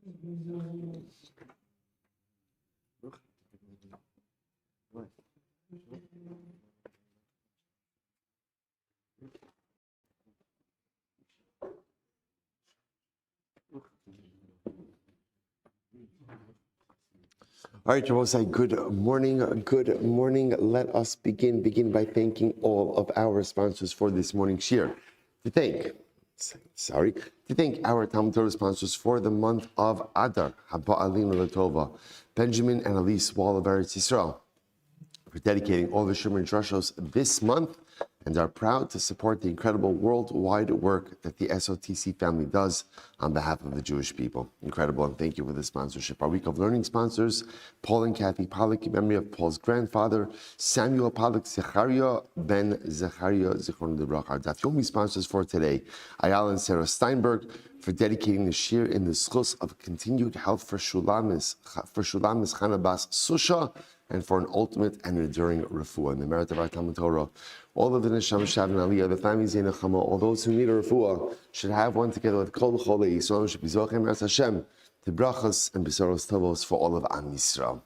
All right, Rabbi, good morning. Good morning. Let us begin by thanking all of our sponsors for this morning's shir. To thank our Talmud Torah sponsors for the month of Adar, Haba'alim Latova, Benjamin and Elise Wall of Eretz Yisrael, for dedicating all the Shemar Drushos this month, and are proud to support the incredible worldwide work that the SOTC family does on behalf of the Jewish people. Incredible, and thank you for the sponsorship. Our Week of Learning sponsors, Paul and Kathy Pollack, in memory of Paul's grandfather, Samuel Pollack Zecharia ben Zecharia Zichron Debrach. Our Daf Yomi sponsors for today, Ayala and Sarah Steinberg, for dedicating the shir in the schus of continued health for Shulamis Chanabas Susha, and for an ultimate and enduring refuah. In the merit of our Talmud Torah, all of the Neshama Shav and Aliyah, the families in Nechama, all those who need a refuah, should have one together with Kol Cholei Yisrael, should be Zochem Ras Hashem, to brachas and besaros tovos for all of Am Yisrael.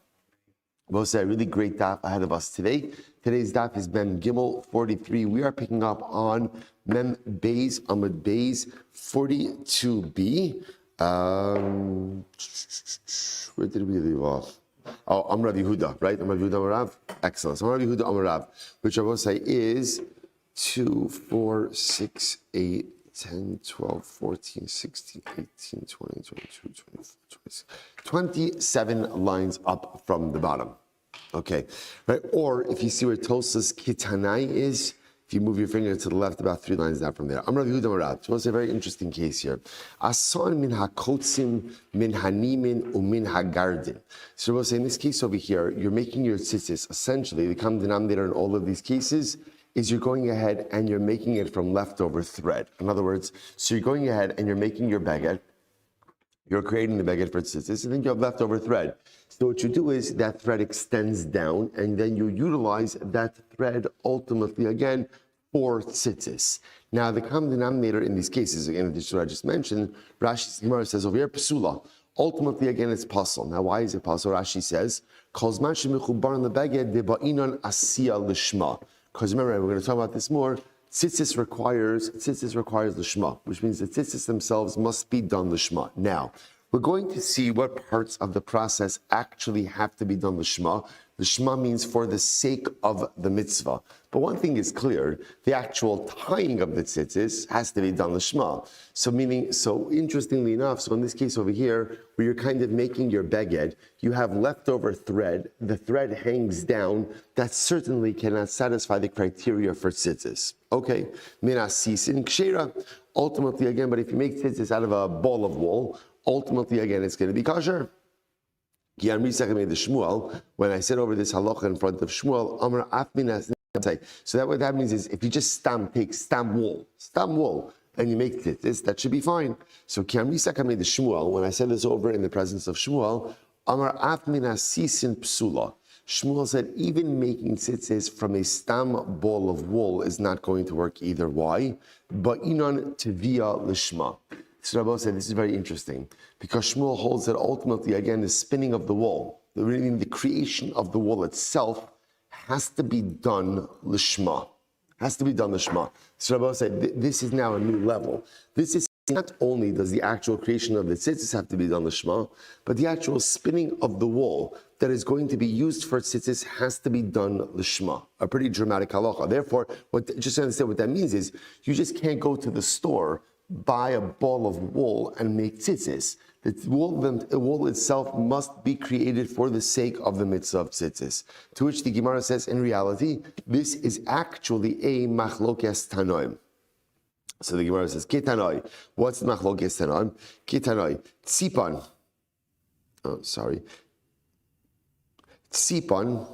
We'll say a really great daf ahead of us today. Today's daf is Mem Gimel 43. We are picking up on Mem Beis, Amud Beis 42b. Where did we leave off? Oh, Amrav Yehuda, right? Amrav Yehuda Amarav? Excellent. So Amrav Yehuda Amarav, which I will say is 2, 4, 6, 8, 10, 12, 14, 16, 18, 20, 22, 24, 26, 27 lines up from the bottom. Okay, right? Or if you see where Tosas Kitanai is, if you move your finger to the left, about 3 lines down from there. Amrav Yehuda Amarav. So it's a very interesting case here. Ason min hakotzim min hanimin umin hagardin. So we'll say in this case over here, you're making your tzitzis. Essentially, the common denominator in all of these cases is you're going ahead and you're making it from leftover thread. In other words, so you're going ahead and you're making your baguette. You're creating the baguette for tzitzis, and then you have leftover thread. So what you do is that thread extends down, and then you utilize that thread ultimately again for tzitzis. Now, the common denominator in these cases, again, in addition to what I just mentioned, Rashi's Gemara says over here, Pesula. Ultimately, again, it's pasul. Now, why is it pasul? Rashi says, Kozman shemichubar on the baguette debainon asiya lishma. Because remember, we're going to talk about this more. Tzitzis requires lishma, which means the tzitzis themselves must be done lishma. Now, we're going to see what parts of the process actually have to be done lishma. Lishma means for the sake of the mitzvah. But one thing is clear, the actual tying of the tzitzis has to be done lishma. So interestingly enough, so in this case over here, where you're kind of making your beged, you have leftover thread, the thread hangs down, that certainly cannot satisfy the criteria for tzitzis. Okay, minasisin kshera. Ultimately, again, but if you make tzitzis out of a ball of wool, ultimately, again, it's going to be kosher. When I said over this halacha in front of Shmuel, so that what that means is if you just take stamp wool, and you make tzitzis, that should be fine. So Shmuel, when I said this over in the presence of Shmuel, Shmuel said even making tzitzis from a stam ball of wool is not going to work either. Why? But inon tevia lishma. So Rabbi said this is very interesting because Shmuel holds that ultimately, again, the spinning of the wool, the creation of the wool itself, has to be done lishma. So Rabbi said this is now a new level. This is not only does the actual creation of the tzitzis have to be done lishma, but the actual spinning of the wool that is going to be used for tzitzis has to be done lishma. A pretty dramatic halacha. Therefore, just to understand what that means is you just can't go to the store, buy a ball of wool and make tzitzis. The wool itself must be created for the sake of the mitzvah of tzitzis. To which the Gemara says, in reality, this is actually a machlokes tanoim. So the Gemara says, Ketanoi. What's the machlokes tanoim? Ketanoi. Tzipan. Tzipan.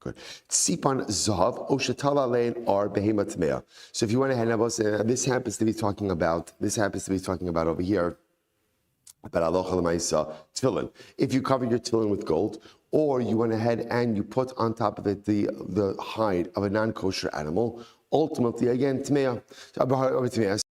Good. Tzipan zahav oshetala lein ar behema tmea. So if you went ahead and this happens to be talking about over here about alocha l'maisa tefillin. If you cover your tefillin with gold, or you went ahead and you put on top of it the hide of a non-kosher animal, ultimately again tmea.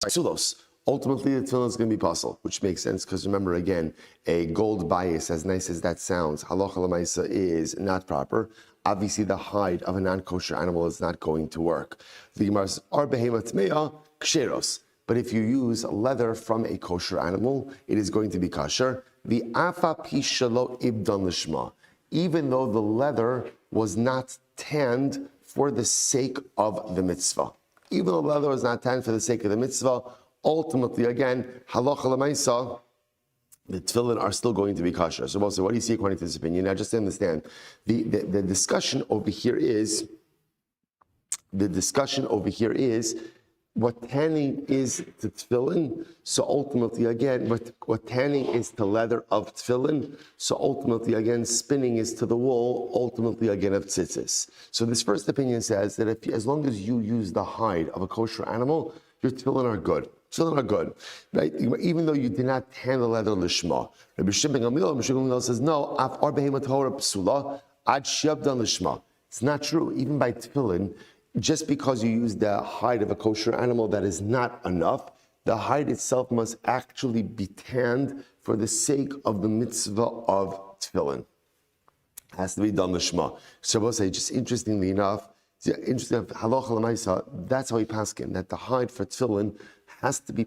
Sulos. Ultimately, the tefillin is going to be puzzle, which makes sense because remember again, a gold bias, as nice as that sounds, halacha l'maisa is not proper. Obviously, the hide of a non-kosher animal is not going to work. The Gemara says, "Ar behema tmeya ksheros." But if you use leather from a kosher animal, it is going to be kosher. The afa pishalo ibdan lishma, even though the leather was not tanned for the sake of the mitzvah. Even though the leather was not tanned for the sake of the mitzvah, ultimately, again, halacha l'maisa, the tefillin are still going to be kosher. So we'll say, what do you see according to this opinion? Now, just to understand, the discussion over here is, what tanning is to tefillin. So ultimately, again, what tanning is to leather of tefillin. So ultimately, again, spinning is to the wool. Ultimately, again, of tzitzis. So this first opinion says that as long as you use the hide of a kosher animal, your tefillin are good. Tefillin are good, right? Even though you did not tan the leather lishma. Rabbi Shimon Gamliel says no. Af ar behema tahora psula ad shabdan lishma. It's not true. Even by tefillin, just because you use the hide of a kosher animal, that is not enough. The hide itself must actually be tanned for the sake of the mitzvah of tefillin. It has to be done lishma. So we'll say, just interestingly enough, halacha l'maisa, that's how we paskin, that the hide for tefillin has to be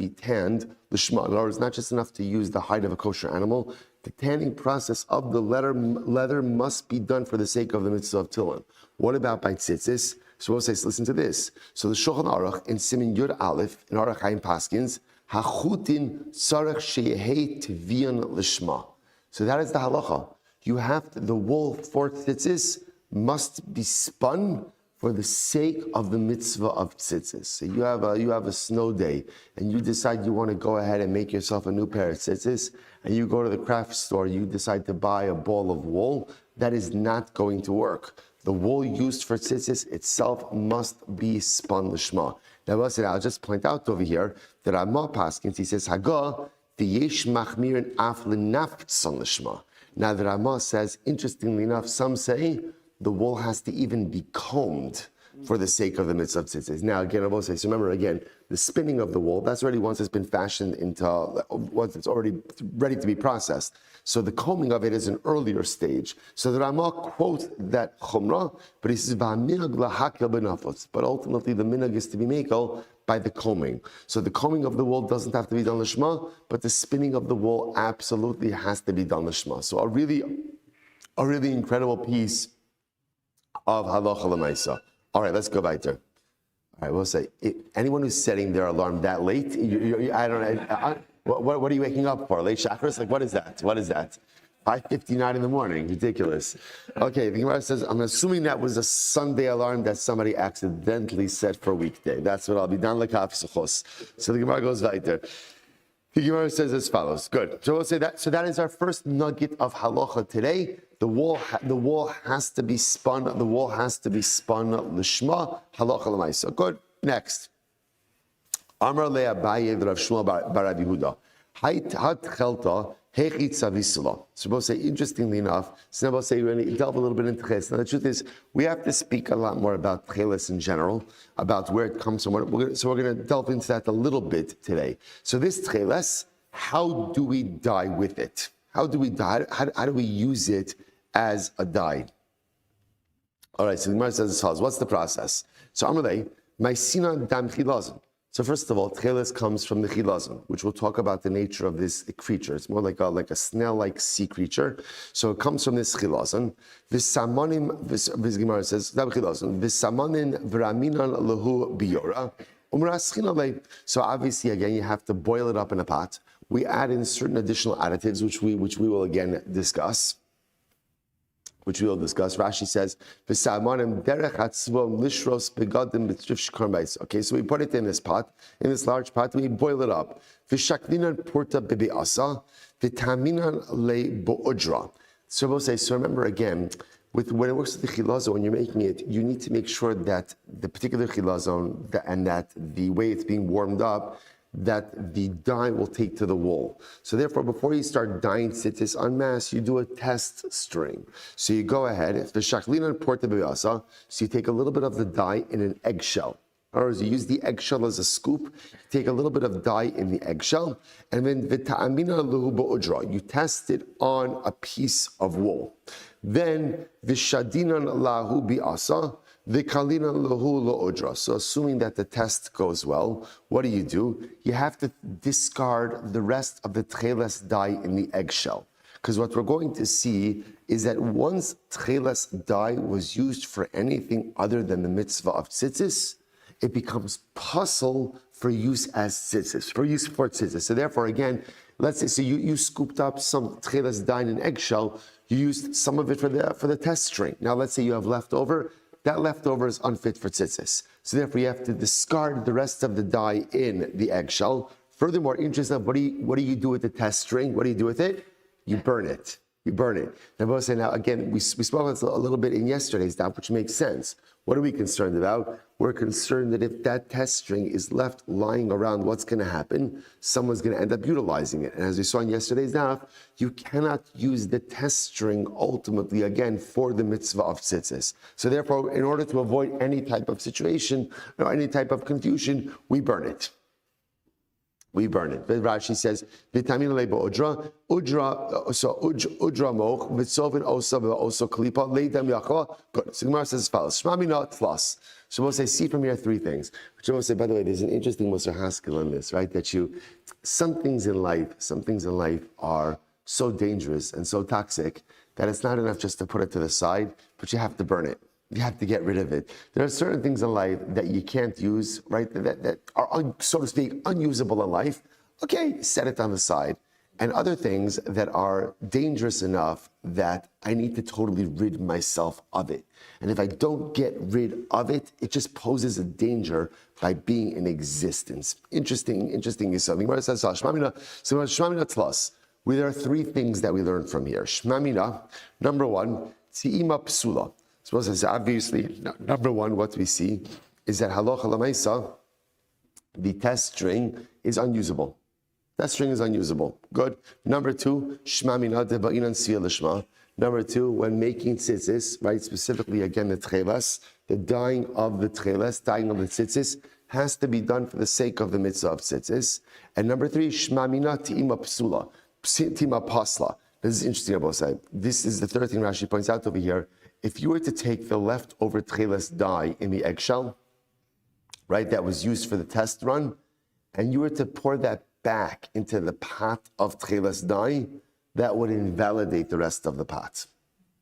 tanned lishma. In other words, not just enough to use the hide of a kosher animal. The tanning process of the leather must be done for the sake of the mitzvah of tefillin. What about by tzitzis? So we'll say, listen to this. So the Shulchan Aruch in Siman Yud Aleph in Aruch Chaim Paskins, hachutin tzarech sheyehei tviyan lishma. So that is the halacha. You have the wool for tzitzis must be spun for the sake of the mitzvah of tzitzis. So you have a snow day, and you decide you want to go ahead and make yourself a new pair of tzitzis, and you go to the craft store, you decide to buy a ball of wool. That is not going to work. The wool used for tzitzis itself must be spun lishma. Now, I'll just point out over here that Ramah Paskins, he says, Haga, the yesh machmirin af l'naftzon lishma. Now, the Ramah says, interestingly enough, some say the wool has to even be combed for the sake of the mitzvah of tzitzis. Now, again, I will say, so remember, again, the spinning of the wool, that's already once it's been fashioned once it's already ready to be processed. So the combing of it is an earlier stage. So the Ramah quotes that chumrah, but he says, "V'haminag lahakel b'nafos." But ultimately, the minhag is to be makel by the combing. So the combing of the wool doesn't have to be done lishma, but the spinning of the wool absolutely has to be done lishma. So a really incredible piece of halacha l'maisa. All right, let's go back there. All right, we'll say, anyone who's setting their alarm that late, I don't know, what are you waking up for? Late chakras? Like, what is that? 5:59 in the morning, ridiculous. Okay, the Gemara says, I'm assuming that was a Sunday alarm that somebody accidentally set for weekday. That's what I'll be done like hafsuchos. So the Gemara goes right there. The Gemara says as follows. Good. So we'll say that. So that is our first nugget of halacha today. The wool has to be spun. The wool has to be spun lishma halacha l'maisa. Good. Next. Amar le Abaye Rav Shmuel bar Rabbi Yehuda. Hat chelta hechit savisla. So we'll say, interestingly enough, so now we'll say we're going to delve a little bit into ches. Now the truth is, we have to speak a lot more about cheles in general, about where it comes from. So we're going to delve into that a little bit today. So this cheles, how do we dye with it? How do we dye? How do we use it as a dye? All right, so the Gemara says as follows. What's the process? So Amalei, Maisinan dam chilazim. So first of all, tcheles comes from the chilazim, which we'll talk about the nature of this creature. It's more like a snail-like sea creature. So it comes from this chilazim. V'samanim, this Gemara says, v'samanin v'raminan lehu biyora. So obviously, again, you have to boil it up in a pot. We add in certain additional additives, which we will again discuss. Rashi says, okay, so we put it in this pot, in this large pot, we boil it up. So we'll say, so remember again, when it works with the chilazon, when you're making it, you need to make sure that the particular chilazon and that the way it's being warmed up, that the dye will take to the wool. So therefore, before you start dyeing tzitzis en masse, you do a test string. So you go ahead, so you take a little bit of the dye in an eggshell. In other words, you use the eggshell as a scoop, take a little bit of dye in the eggshell, and then v'ta'amina lehu ba'udra. You test it on a piece of wool. Then v'shadinan lahu bi'asa, v'kalina lehu la'udra. So assuming that the test goes well, what do? You have to discard the rest of the tcheles dye in the eggshell. Because what we're going to see is that once tcheles dye was used for anything other than the mitzvah of tzitzis, it becomes puzzle for use as tzitzis, for tzitzis. So therefore, again, let's say, so you scooped up some tcheles dye in an eggshell, you used some of it for the test string. Now let's say you have leftover, that leftover is unfit for tzitzis. So therefore, you have to discard the rest of the dye in the eggshell. Furthermore, interesting, what do you do with the test string? What do you do with it? You burn it. Now again, we spoke about a little bit in yesterday's daf, which makes sense. What are we concerned about? We're concerned that if that test string is left lying around, what's going to happen? Someone's going to end up utilizing it. And as we saw in yesterday's daf, you cannot use the test string ultimately, again, for the mitzvah of tzitzis. So therefore, in order to avoid any type of situation or any type of confusion, we burn it. But Rashi says, "Vitamin leba udra moch mitzovin osa ve'osa klipa leidam yachla." Good. So Gemara says as follows: Shma mina tlas. So we'll say, see from here three things. Which I will say, by the way, there's an interesting Musar Haskell in this, right? That some things in life are so dangerous and so toxic that it's not enough just to put it to the side, but you have to burn it. You have to get rid of it. There are certain things in life that you can't use, right? That are, so to speak, unusable in life. Okay, set it on the side. And other things that are dangerous enough that I need to totally rid myself of it. And if I don't get rid of it, it just poses a danger by being in existence. Interesting is something. Where it says, Shmamina tlas. There are three things that we learn from here. Shmamina, number one, ti'ima psula. So obviously, number one, what we see is that halacha l'maisa, the test string is unusable. That string is unusable. Good. Number two, shmamina deba'inan siyah l'shma. Number two, when making tzitzis, right, specifically again the tcheles, the dyeing of the tcheles, dyeing of the tzitzis, has to be done for the sake of the mitzvah of tzitzis. And number three, shmamina ti'ima psula, ti'ima pasla. This is interesting, Abba Saib. This is the third thing Rashi points out over here. If you were to take the leftover tcheles dye in the eggshell, right, that was used for the test run, and you were to pour that back into the pot of tcheles dye, that would invalidate the rest of the pot.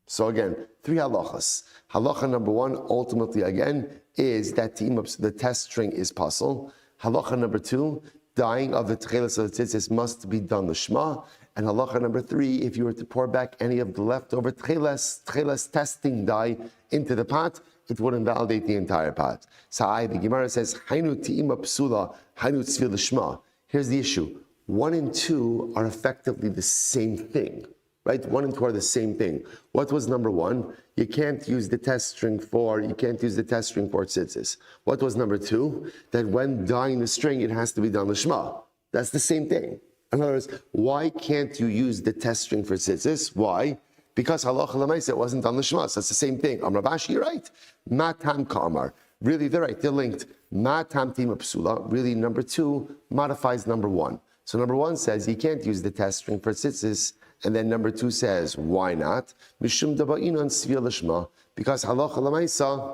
So again, three halachas. Halacha number one, ultimately again, is that the test string is pasul. Halacha number two, dyeing of the tcheles of the tzitzis must be done l'shma. And halacha number three, if you were to pour back any of the leftover tcheles testing dye into the pot, it would invalidate the entire pot. So the Gemara says, Hainu ti'ima psula, hainu tzvil l'shma. Here's the issue. 1 and 2 are effectively the same thing, right? 1 and 2 are the same thing. What was number one? You can't use the test string for tzitzis. What was number two? That when dyeing the string, it has to be done l'shma. That's the same thing. In other words, why can't you use the test string for tzitzis? Why? Because halacha l'maisa it wasn't done l'shma. So that's the same thing. Amar Rav Ashi, you're right. Matam ka'amar. Really, they're right. They're linked. Matam tima psula. Really, number two modifies number one. So number one says you can't use the test string for tzitzis, and then number two says why not? Mishum daba'inan svia l'shma. Because halacha l'maisa,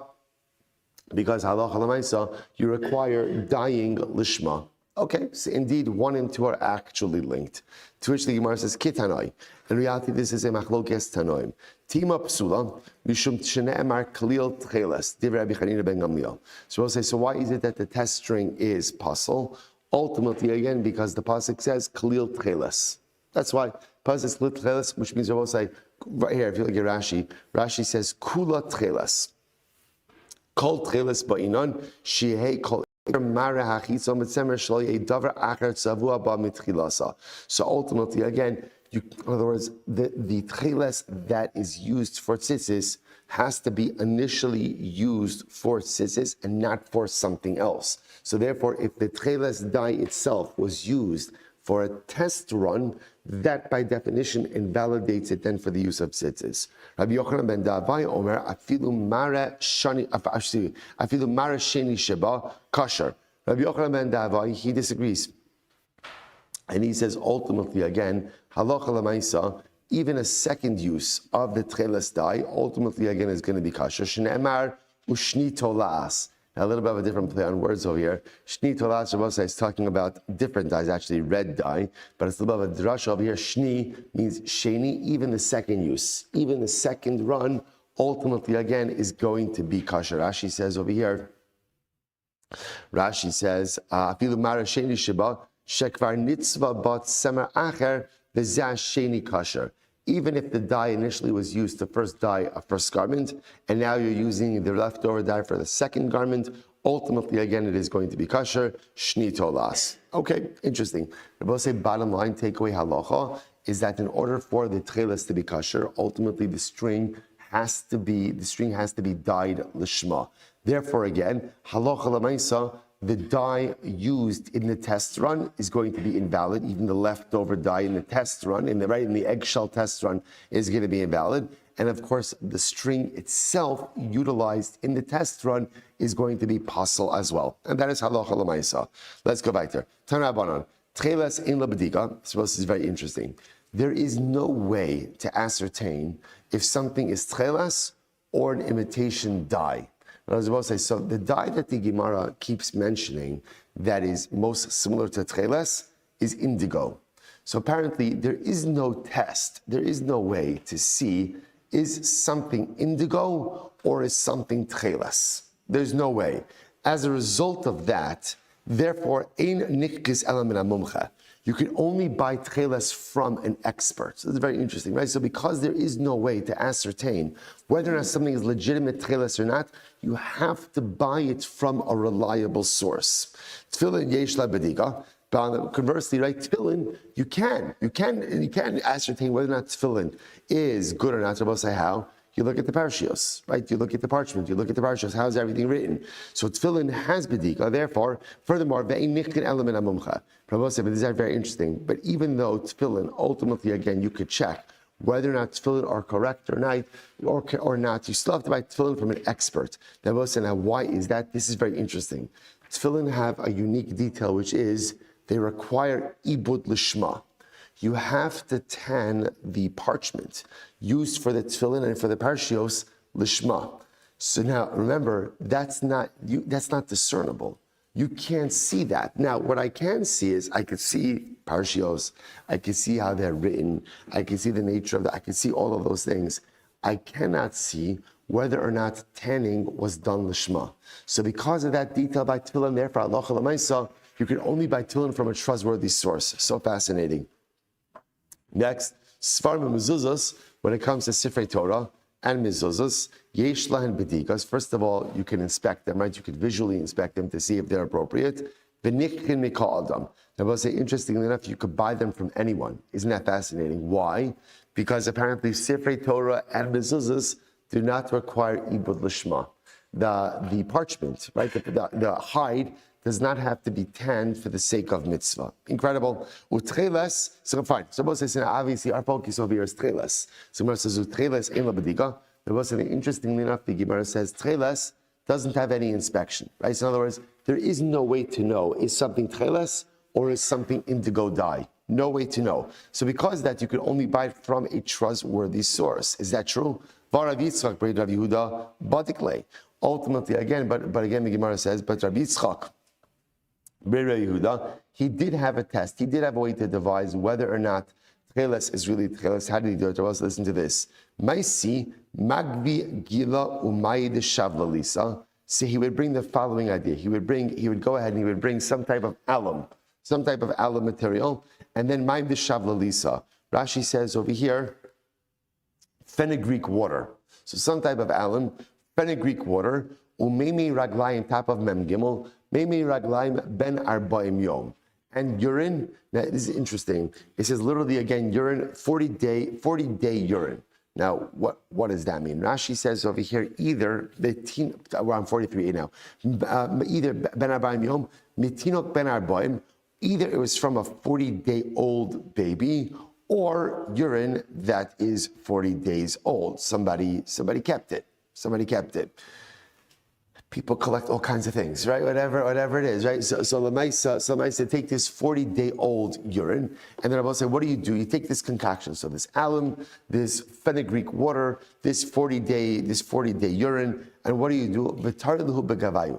you require dyeing l'shma. Okay, so indeed 1 and 2 are actually linked. To which the Gemara says kitanoi. In reality, this is a machlokes tanoim. Tima psula mishum shene'emar klil tcheles. Divrei Rabbi Chanina ben Gamliel. So we'll say, so why is it that the test string is pasul? Ultimately, again, because the pasuk says klil tcheles. That's why pasuk is klil tcheles, which means we'll say right here. If you look at Rashi says kula tcheles. Kol tcheles ba'inan shehei kol. So ultimately, again, in other words, the tcheles that is used for tzitzis has to be initially used for tzitzis and not for something else. So therefore, if the tcheles dye itself was used for a test run, that by definition invalidates it then for the use of tzitzis. Rabbi Yochanan ben Davai Omer, afilu mara sheni sheba kasher. Rabbi Yochanan ben Davai, he disagrees. And he says, ultimately, again, halacha l'maisa, even a second use of the tcheles dye, ultimately, again, is going to be kasher. Shne'emar ushni tolas. Now, a little bit of a different play on words over here. Shni tolas, Shabbos is talking about different dyes, actually red dye, but it's a little bit of a drash over here. Shni means sheni, even the second use, even the second run, ultimately, again, is going to be kasher. Rashi says over here, afilu mara sheni sheba, shekvar nitzva bat semer acher, v'zeh sheni kasher. Even if the dye initially was used to first dye a first garment, and now you're using the leftover dye for the second garment, ultimately, again, it is going to be kasher, shni tolas. Okay, interesting. I will say bottom line takeaway halacha is that in order for the tcheles to be kasher, ultimately the string has to be dyed lishma. Therefore, again, halacha l'maisa, the dye used in the test run is going to be invalid. Even the leftover dye in the test run, in the eggshell test run, is going to be invalid. And of course, the string itself utilized in the test run is going to be pasul as well. And that is halacha l'maisa. Let's go back there. Tanabanan. Tcheles in labedika. This is very interesting. There is no way to ascertain if something is tcheles or an imitation dye. I was about to say, so the dye that the Gemara keeps mentioning that is most similar to tcheles is indigo. So apparently there is no test, there is no way to see is something indigo or is something tcheles. There's no way. As a result of that, therefore, ein nikis ela min hamumcha. You can only buy tcheles from an expert. So this is very interesting, right? So because there is no way to ascertain whether or not something is legitimate tcheles or not, you have to buy it from a reliable source. Tefillin yesh la bedika. Conversely, right? Tefillin, you can ascertain whether or not tefillin is good or not. So I'll say how. You look at the parshios, right? You look at the parchment, you look at the parshios, how's everything written? So tefillin has bedika, therefore, furthermore, ve'in nichtin element amumcha. Prabhu said, but these are very interesting. But even though tefillin, ultimately, again, you could check whether or not tefillin are correct or not, you still have to buy tefillin from an expert. Prabhu said, now why is that? This is very interesting. Tefillin have a unique detail, which is they require ibud lishma. You have to tan the parchment used for the tefillin and for the parshios lishma. So now remember, that's not discernible. You can't see that. Now, what I can see is I could see parshios, I can see how they're written, I can see the nature of that, I can see all of those things. I cannot see whether or not tanning was done lishma. So because of that detail by tefillin, therefore, halacha l'maisa, you can only buy tefillin from a trustworthy source. So fascinating. Next, Svarim and Mezuzos, when it comes to Sifrei Torah and Mezuzos, Yesh Lahen Bedikas. First of all, you can inspect them, right? You can visually inspect them to see if they're appropriate. V'nichkin Mikal Adam. Now, I'll say, interestingly enough, you could buy them from anyone. Isn't that fascinating? Why? Because apparently Sifrei Torah and Mezuzos do not require Ibud Lishma. The parchment, right? The hide does not have to be tanned for the sake of mitzvah. Incredible. Utcheles, so fine. So both say, obviously, our focus over here is tcheles. So Gemara says, utcheles ein la bedika. But both say, interestingly enough, the Gemara says, tcheles doesn't have any inspection, right? So in other words, there is no way to know, is something tcheles or is something indigo dye? No way to know. So because of that, you can only buy it from a trustworthy source. Is that true? Varav Yitzchak, B'rei Rav Yehuda, Badikle. Ultimately, again, but again, the Gemara says, but Rabbi Yitzchak, Rabbi Yehuda, he did have a test. He did have a way to devise whether or not tcheles is really tcheles. How did he do it? Well, listen to this. Maisi magvi gila umayid shavla lisa. So he would bring the following idea. He would go ahead and he would bring some type of alum material, and then maim the shavla lisa. Rashi says over here, fenugreek water. So some type of alum, fenugreek water, umemi raglayim top of mem gimel. Meimi raglaim ben arba'im yom. And urine, now this is interesting. It says literally again, urine, 40-day urine. Now, what does that mean? Rashi says over here, either we're on 43 now, either ben arba'im yom, mitinok ben arba'im, Either it was from a 40-day-old baby or urine that is 40 days old. Somebody kept it. Somebody kept it. People collect all kinds of things, right? Whatever it is, right? So Lamaisa take this 40-day-old urine, and then I will say, what do? You take this concoction, so this alum, this fenugreek water, this 40-day urine, and what do?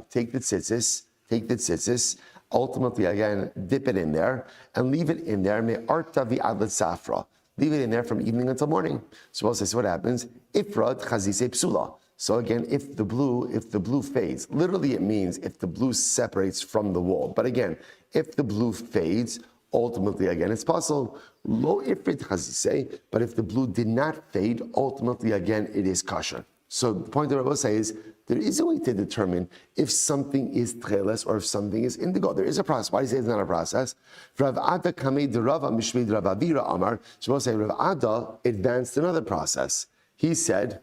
Take the tzitzis, ultimately again dip it in there and leave it in there. Leave it in there from evening until morning. So we'll say, so what happens? Ifrad chazise psula. So again, if the blue fades, literally it means if the blue separates from the wall. But again, if the blue fades, ultimately again it's possible. Lo ifrit chazise, but if the blue did not fade, ultimately again it is kosher. So the point that I will say is there is a way to determine if something is tcheles or if something is indigo. There is a process. Why do you say it's not a process? Rav Ada kamei de Rava mishmei de Rav Avira Amar. So we'll say Rav Ada advanced another process. He said,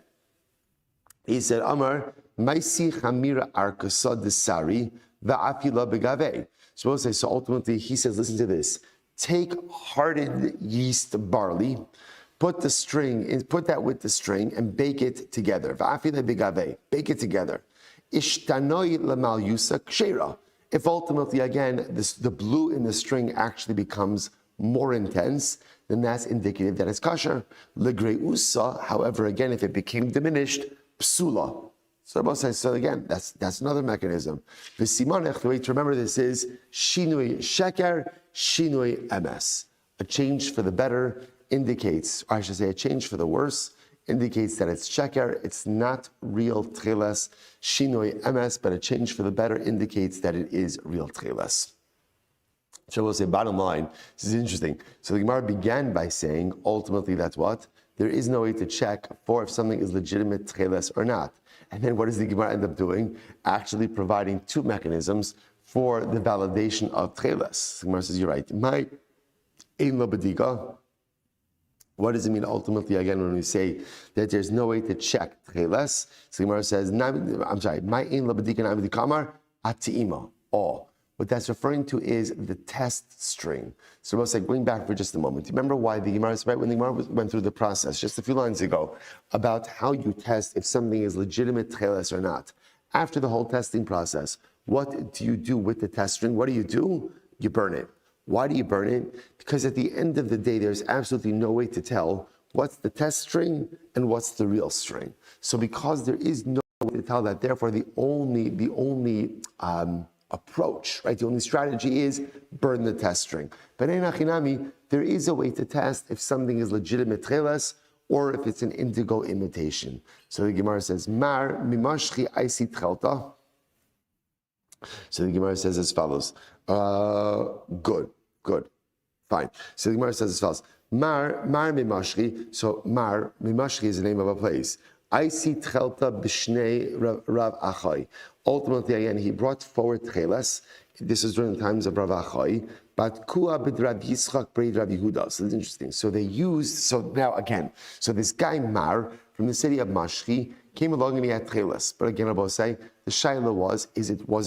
Amar, Maisi Chamira Arkasa Desari, Va'afila Begave. So we'll say, so ultimately he says, listen to this. Take hardened yeast barley, put that with the string and bake it together. Va'afila Begave, bake it together. Ishtanoi Lamal Yusa Kshera. If ultimately, again, the blue in the string actually becomes more intense, then that's indicative that it's kosher. Legreusa, however, again, if it became diminished, psula. So again, that's another mechanism. The simanech, the way to remember this is shinui sheker, shinui emes. A change for the better indicates, or I should say a change for the worse, indicates that it's sheker, it's not real tcheles, shinui emes, but a change for the better indicates that it is real tcheles. So we'll say, bottom line, this is interesting. So the Gemara began by saying, ultimately, that's what? There is no way to check for if something is legitimate tcheles or not. And then what does the Gemara end up doing? Actually providing two mechanisms for the validation of tcheles. The Gemara says, you're right. My ein lo b'dika. What does it mean ultimately, again, when we say that there's no way to check tcheles? So the Gemara says, my ein lo b'dika na'am b'dikamar ati'ima. All. What that's referring to is the test string. So we'll say, going back for just a moment. Remember why the Gemara, right when the Gemara went through the process just a few lines ago about how you test if something is legitimate tcheles or not. After the whole testing process, what do you do with the test string? What do? You burn it. Why do you burn it? Because at the end of the day, there's absolutely no way to tell what's the test string and what's the real string. So because there is no way to tell that, therefore the only approach, right? The only strategy is burn the test string. But in Achinami, there is a way to test if something is legitimate tcheles or if it's an indigo imitation. So the Gemara says, Mar mimashchi aisi tchelta. So the Gemara says as follows. Good, fine. So the Gemara says as follows. Mar mimashchi. So Mar mimashchi is the name of a place. Aisi tchelta b'shnei Rav Achai. Ultimately, again, he brought forward tcheles. This is during the times of Rav Achai. But kua b'Rav Yitzchak b'Rav Yehuda. So it's interesting. So this guy Mar from the city of Mashchi came along and he had tcheles. But again, I will say the shaila was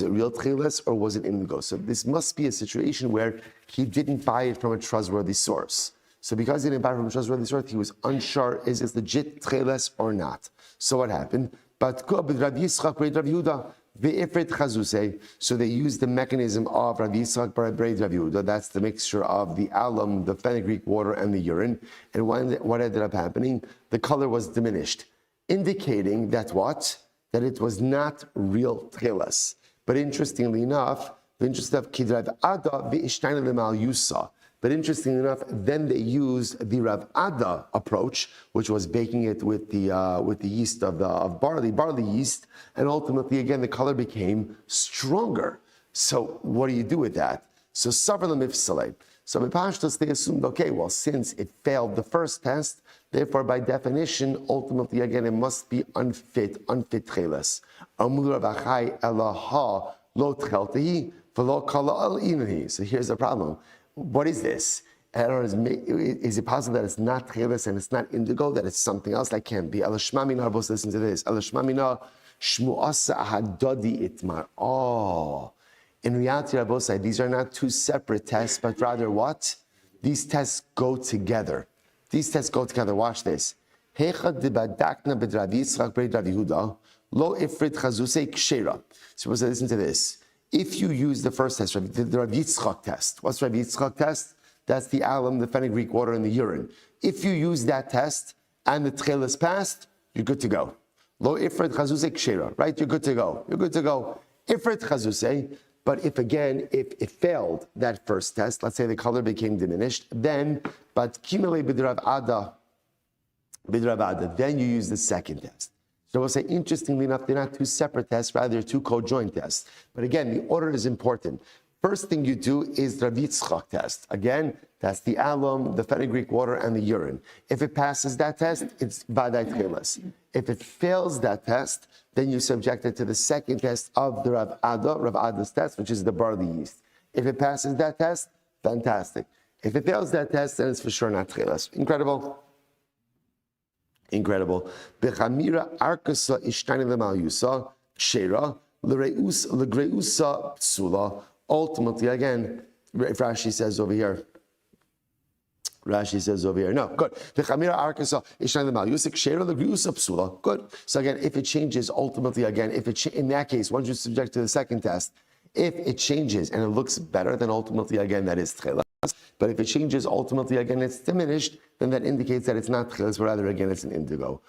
it real tcheles or was it indigo? So this must be a situation where he didn't buy it from a trustworthy source. So because he didn't buy from a trustworthy source, he was unsure, is it legit tcheles or not? So what happened? But Rav Yitzchak b'Rav Yehuda, ve'ifrit chazusei. So they used the mechanism of Rav Yitzchak b'Rav Yehuda. That's the mixture of the alum, the fenugreek water, and the urine. And what ended up happening? The color was diminished, indicating that what? That it was not real tcheles. But interestingly enough, kidrav ada ve'ishtaina lemal yusa. But interestingly enough, then they used the Rav Ada approach, which was baking it with the yeast of barley yeast, and ultimately, again, the color became stronger. So what do you do with that? So Savar Lemifsalei. So Mipashtos, they assumed, okay, well, since it failed the first test, therefore, by definition, ultimately, again, it must be unfit tcheles. Amul Rav Achai elaha lo tcheltehi v'lo kala al inahi. So here's the problem. What is this? Is it possible that it's not tcheles and it's not indigo, that it's something else? That can't be. Alashmamina, listen to this. Alashmamina shmuasa hadadi itmar. Oh, In reality, Rabbosai, these are not two separate tests, but rather what? These tests go together. These tests go together. Watch this. So listen to this. If you use the first test, the Rav Yitzchak test, what's Rav Yitzchak test? That's the alum, the fenugreek water, and the urine. If you use that test and the tchel is passed, you're good to go. Lo ifrit chazusei kshera, right? You're good to go. You're good to go. Ifrit chazusei, but if it failed that first test, let's say the color became diminished, then but kimele b'drav ada, then you use the second test. So we'll say, interestingly enough, they're not two separate tests, rather they're two co-joint tests. But again, the order is important. First thing you do is the Rav Yitzchak test. Again, that's the alum, the fenugreek water, and the urine. If it passes that test, it's vadai tchelas. If it fails that test, then you subject it to the second test of the Rav Ada's test, which is the barley yeast. If it passes that test, fantastic. If it fails that test, then it's for sure not tchelas. Incredible. Incredible. Bechamira arkasa ishtani lemalyusa kshera l'greusa psula. Ultimately, again, if Rashi says over here, no, good. Bechamira arkasa ishtani lemalyusa kshera l'greusa psula. Good. So again, if it changes, ultimately, again, in that case, once you subject to the second test, if it changes and it looks better, then ultimately, again, that is tchelas. But if it changes, ultimately, again, it's diminished, then that indicates that it's not tchelas, but rather, again, it's an indigo.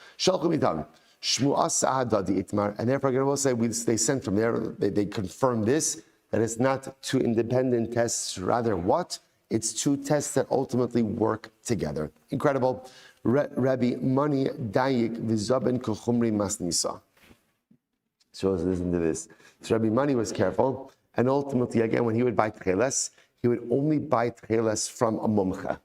And therefore, again, we'll say they sent from there, they confirm this, that it's not two independent tests, rather what? It's two tests that ultimately work together. Incredible. Rabbi Mani Dayik Vizaben Kuchumri Masnisa. So listen to this. So Rabbi Mani was careful, and ultimately, again, when he would buy tchelas, he would only buy tchelas from a mumcha,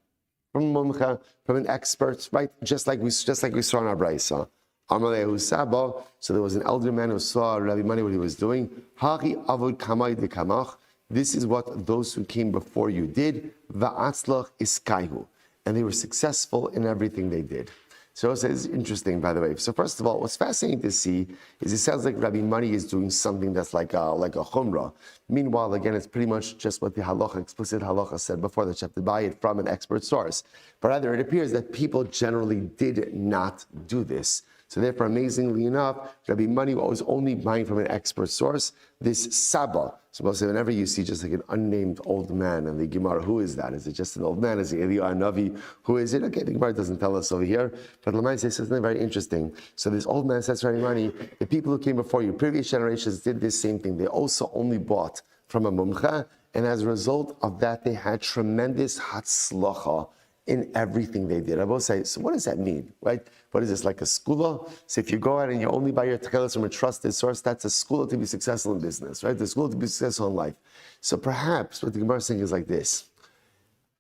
from an expert, right? Just like we saw in our brayso. Amalehu Sabo. So there was an elder man who saw Rabbi Mani what he was doing. Haki avod kamay de kamach. This is what those who came before you did. Va'atzlach iskaihu, and they were successful in everything they did. So it's interesting, by the way. So first of all, what's fascinating to see is it sounds like Rabbi Mani is doing something that's like a chumrah. Meanwhile, again, it's pretty much just what the halacha, explicit halacha said before, that you have to buy it from an expert source. But rather, it appears that people generally did not do this. So therefore, amazingly enough, Rabbi Mani was only buying from an expert source, this Saba. So we'll say whenever you see just like an unnamed old man in the Gemara, who is that? Is it just an old man? Is it Eliyahu Navi? Who is it? Okay, the Gemara doesn't tell us over here, but Lamai says something very interesting. So this old man says to Rabbi Mani, the people who came before you, previous generations did this same thing. They also only bought from a mumcha, and as a result of that, they had tremendous hatzlacha in everything they did. I will say, so what does that mean, right? What is this, like a skula? So if you go out and you only buy your techelas from a trusted source, that's a skula to be successful in business, right? The skula to be successful in life. So perhaps what the Gemara is saying is like this.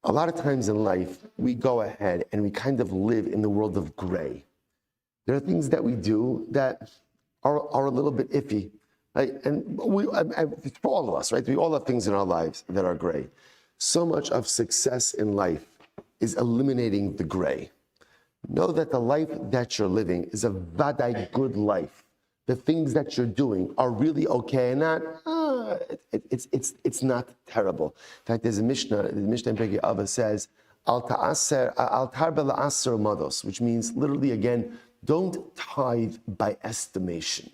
A lot of times in life, we go ahead and we kind of live in the world of gray. There are things that we do that are a little bit iffy, right? And for all of us, right? We all have things in our lives that are gray. So much of success in life is eliminating the gray. Know that the life that you're living is a vadai good life. The things that you're doing are really okay and not, it's not terrible. In fact, there's a Mishnah, the Mishnah in Pirkei Avos says, al tarbe la'aser mados, which means literally again, don't tithe by estimation.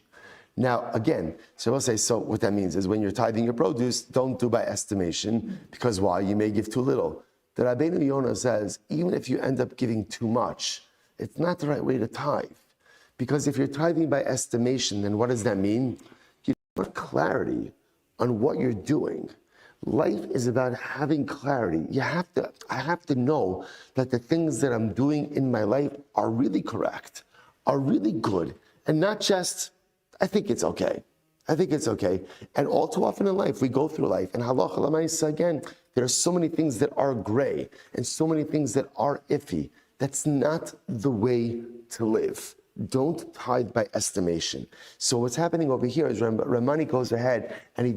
Now, again, so we'll say, so what that means is when you're tithing your produce, don't do by estimation, because why? You may give too little. The Rabbeinu Yonah says, even if you end up giving too much, it's not the right way to tithe. Because if you're tithing by estimation, then what does that mean? You don't have clarity on what you're doing. Life is about having clarity. I have to know that the things that I'm doing in my life are really correct, are really good, and not just, I think it's okay. I think it's okay. And all too often in life, we go through life, and halacha l'maisa, again, there are so many things that are gray, and so many things that are iffy. That's not the way to live. Don't tithe by estimation. So what's happening over here is Ramani goes ahead, and he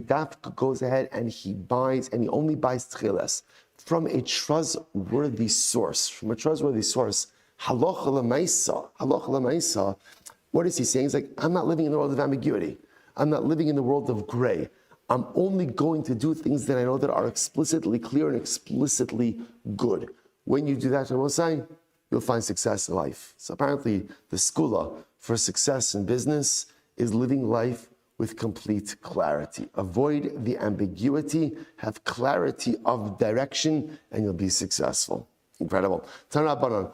goes ahead and he buys, and he only buys tchilas from a trustworthy source. From a trustworthy source, halacha l'maisa, what is he saying? He's like, I'm not living in the world of ambiguity. I'm not living in the world of gray. I'm only going to do things that I know that are explicitly clear and explicitly good. When you do that, I will say, you'll find success in life. So apparently, the skula for success in business is living life with complete clarity. Avoid the ambiguity, have clarity of direction, and you'll be successful. Incredible. So also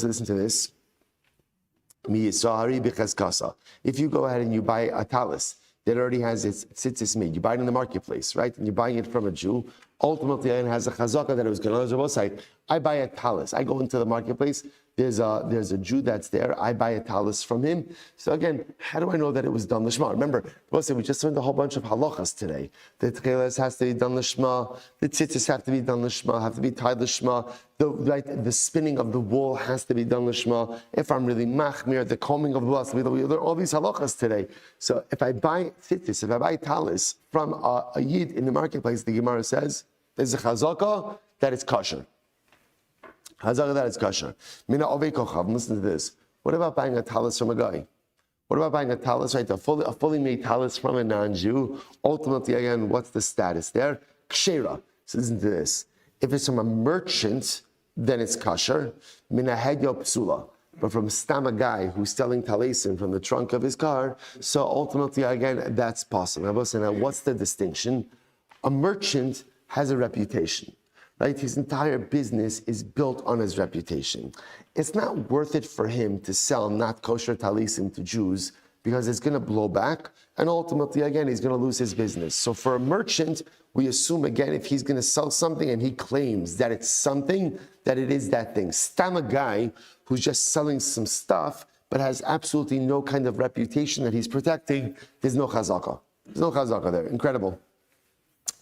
listen to this. If you go ahead and you buy a talis that already has its tzitzis made, you buy it in the marketplace, right? And you're buying it from a Jew, ultimately it has a chazaka that it was going to say, I buy a talis. I go into the marketplace, there's a Jew that's there, I buy a talis from him. So again, how do I know that it was done l'shma? Remember, we just learned a whole bunch of halachas today. The tcheles has to be done l'shma, the tzitzis have to be done l'shma, have to be tied l'shma, the spinning of the wool has to be done l'shma. If I'm really machmir, the combing of the wool, we learn all these halachas today. So if I buy tzitzis, if I buy talis from a yid in the marketplace, the Gemara says, there's a chazaka that it's kosher. Chazaka that it's kosher. Mina ovei kochav. Listen to this. What about buying a talis from a guy? What about buying a talis, right? A fully made talis from a non-Jew. Ultimately, again, what's the status there? Kshera. So listen to this. If it's from a merchant, then it's kosher. Mina hedyo psula. But from stam a guy who's selling talisim from the trunk of his car, so ultimately, again, that's possible. Now, what's the distinction? A merchant has a reputation. Right? His entire business is built on his reputation. It's not worth it for him to sell not kosher talisim to Jews because it's going to blow back, and ultimately, again, he's going to lose his business. So for a merchant, we assume, again, if he's going to sell something and he claims that it's something, that it is that thing. Stam a guy who's just selling some stuff but has absolutely no kind of reputation that he's protecting, there's no chazaka. There's no chazaka there. Incredible.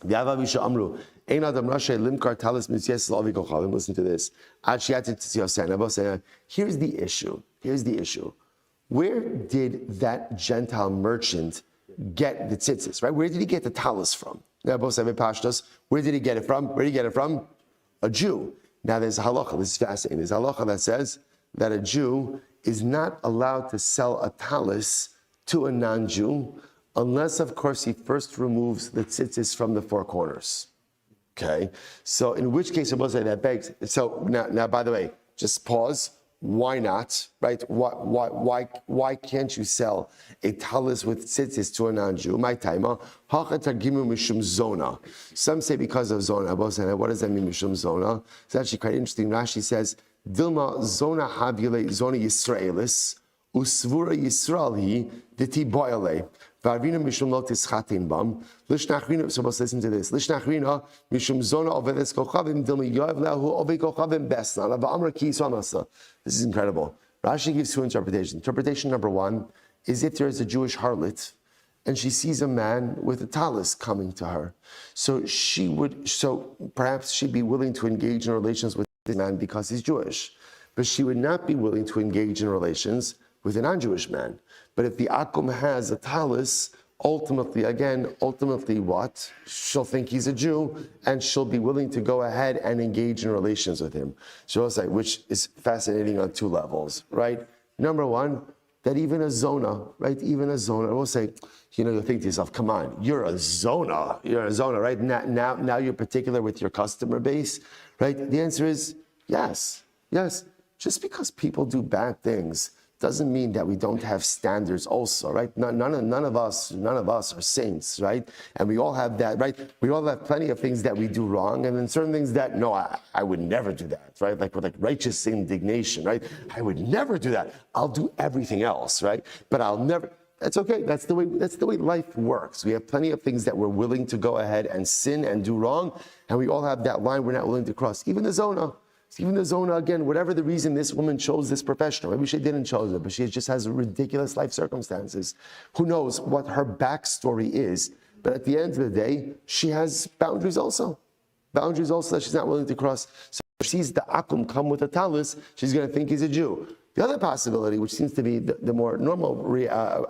Listen to this. Here's the issue. Where did that Gentile merchant get the tzitzis, right? Where did he get the talis from? Where did he get it from? A Jew. Now there's a halacha, this is fascinating. There's a halacha that says that a Jew is not allowed to sell a talis to a non-Jew unless, of course, he first removes the tzitzis from the four corners. Okay? So in which case, I will say that begs. So now, by the way, just pause. Why not? Right? Why can't you sell a talis with tzitzis to a non-Jew? My timer. Some say because of zona. What does that mean, mishum zona? It's actually quite interesting. Rashi says, Dilma zona havile zona Yisraelis usvura Yisraeli diti boile. Varvina mishum lo tischatin bam. Lishnachrina. So let's listen to this. Lishnachrina mishum zona ovedes kochavim dilma yoav lahu ove kochavim besna. Va'amra ki yisomasa. This is incredible. Rashi gives two interpretations. Interpretation number one is if there is a Jewish harlot and she sees a man with a talis coming to her, so perhaps she'd be willing to engage in relations with this man because he's Jewish, but she would not be willing to engage in relations with a non-Jewish man. But if the akum has a talis, ultimately what? She'll think he's a Jew, and she'll be willing to go ahead and engage in relations with him. She'll say, which is fascinating on two levels, right? Number one, that even a zona, I will say, you'll think to yourself, come on, you're a zona, right? Now you're particular with your customer base, right? The answer is yes. Just because people do bad things doesn't mean that we don't have standards also, right? None of us are saints, right? And we all have that, right? We all have plenty of things that we do wrong, and then certain things that, no, I would never do that, right? Like with righteous indignation, right? I would never do that. I'll do everything else, right? But I'll never. That's okay. That's the way life works. We have plenty of things that we're willing to go ahead and sin and do wrong, and we all have that line we're not willing to cross. Even the zona, again, whatever the reason this woman chose this profession, maybe she didn't choose it, but she just has ridiculous life circumstances. Who knows what her backstory is? But at the end of the day, she has boundaries also that she's not willing to cross. So if she sees the akum come with a talis, she's going to think he's a Jew. The other possibility, which seems to be the more normal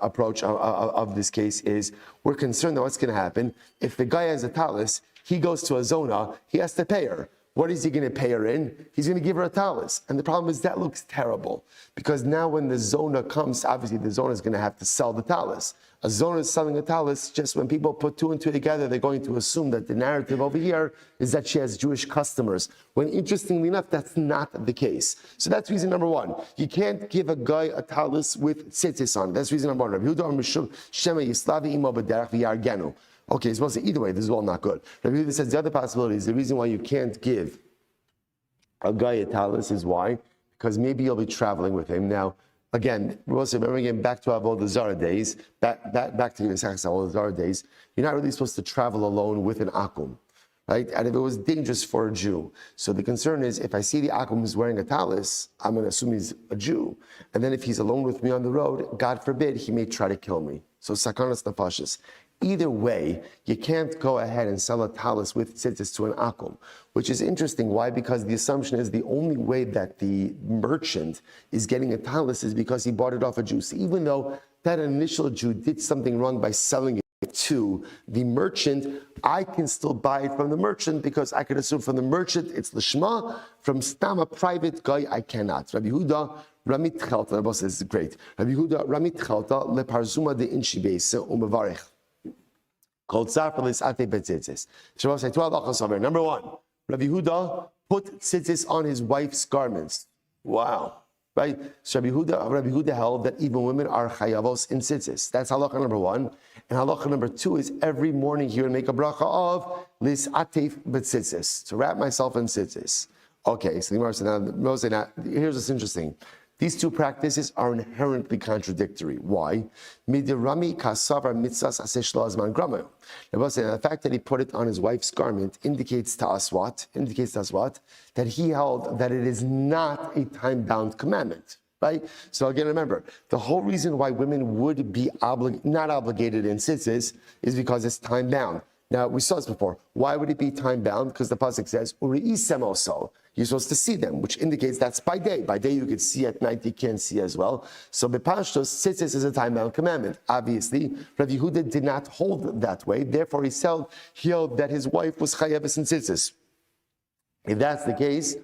approach of this case, is we're concerned that what's going to happen if the guy has a talis, he goes to a zona, he has to pay her. What is he going to pay her in? He's going to give her a talis. And the problem is that looks terrible because now when the zona comes, obviously the zona is going to have to sell the talis. A zona is selling a talis. Just when people put two and two together, they're going to assume that the narrative over here is that she has Jewish customers. When interestingly enough, that's not the case. So that's reason number one. You can't give a guy a talis with tzitzis on. That's reason number one. Okay, it's supposed to either way, this is all not good. Rabbi Yehuda says the other possibility is the reason why you can't give a guy a talis is why? Because maybe you'll be traveling with him. Now, again, remember again, back to Avodah Zarah days, back to Avodah Zarah days, you're not really supposed to travel alone with an akum, right? And if it was dangerous for a Jew, so the concern is if I see the akum is wearing a talis, I'm going to assume he's a Jew. And then if he's alone with me on the road, God forbid, he may try to kill me. So sakanas nafashis. Either way, you can't go ahead and sell a talis with tzitzis to an akum, which is interesting. Why? Because the assumption is the only way that the merchant is getting a talis is because he bought it off a Jew. So even though that initial Jew did something wrong by selling it to the merchant, I can still buy it from the merchant because I could assume from the merchant it's l'shma, from stam a private guy I cannot. Rabbi Yehuda Ramit Chelta, Rabbi says this is great. Rabbi Yehuda Ramit Chelta leparzuma de inshi beise umevarech. Called Safralis Ate Betzitzis. Shabbos say 12 achos over. Number one, Rabbi Yehuda put tzitzis on his wife's garments. Wow. Right? So Rabbi Yehuda held that even women are chayavos in tzitzis. That's halacha number one. And halacha number two is every morning he would make a bracha of lis atef betzitzis, to wrap myself in tzitzis. Okay, so the Gemara said, now, here's what's interesting. These two practices are inherently contradictory. Why? The fact that he put it on his wife's garment indicates to us what? That he held that it is not a time-bound commandment. Right? So again, remember, the whole reason why women would be not obligated in tzitzis is because it's time-bound. Now, we saw this before. Why would it be time-bound? Because the pasuk says, "Uri'isem also." You're supposed to see them, which indicates that's by day. By day you could see, at night you can't see as well. So bepashtos, tzitzis is a time-bound commandment. Obviously, Rabbi Yehuda did not hold that way. Therefore, he held that his wife was chayavis in tzitzis. If that's the case,